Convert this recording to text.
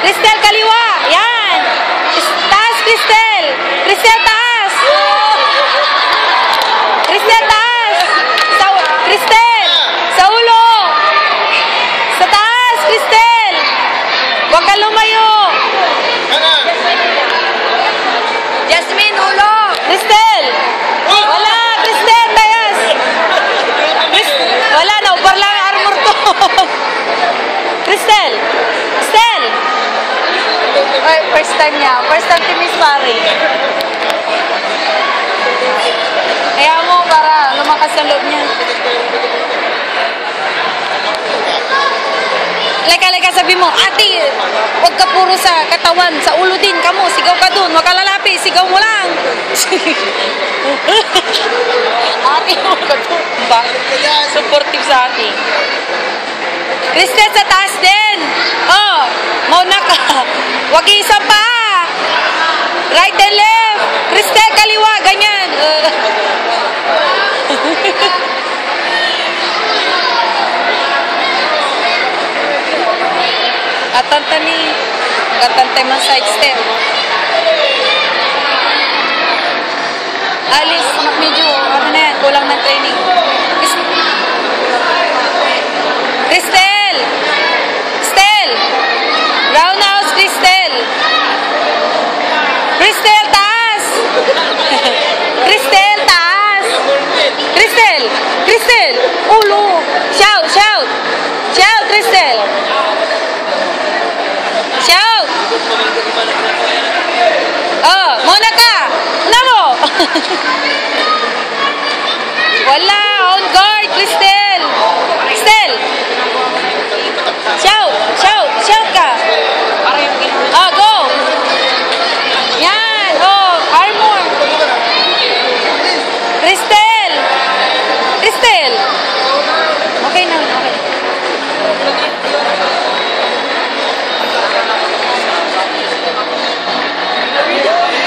Cristel, kaliwa. Yan. Taas, Cristel. Cristel, taas. Cristel, taas. Cristel, sa ulo. Sa taas, Cristel. Huwag ka lumayo. Jasmine, ulo. Cristel. Wala, Cristel, taas. Wala, naubar lang armor to. Cristel. Cristel. Ay, first time niya. First time si Miss Mari. Kaya mo para lumakas sa loob niya. Leka, sabi mo, ate, huwag ka puro sa katawan, sa ulo din, kamo, sigaw ka dun, huwag ka lalapi, sigaw mo lang. Ate, huwag ka dun. Bakit kaya supportive sa atin? Cristel, sa taas din. Oh, mauna ka. Huwag isa pa. Right and left. Cristel, kaliwa, ganyan. Katantay man side step. Alis, medyo, ano na yan, kulang ng training. Cristel! Cristel! Roundhouse, Cristel! Cristel, taas! Cristel, taas! Cristel! Cristel! Ulo! Shout! Shout! Shout, Cristel! Shout! Oh, muna ka! Namo! Wala! On guard, Cristel! Cristel!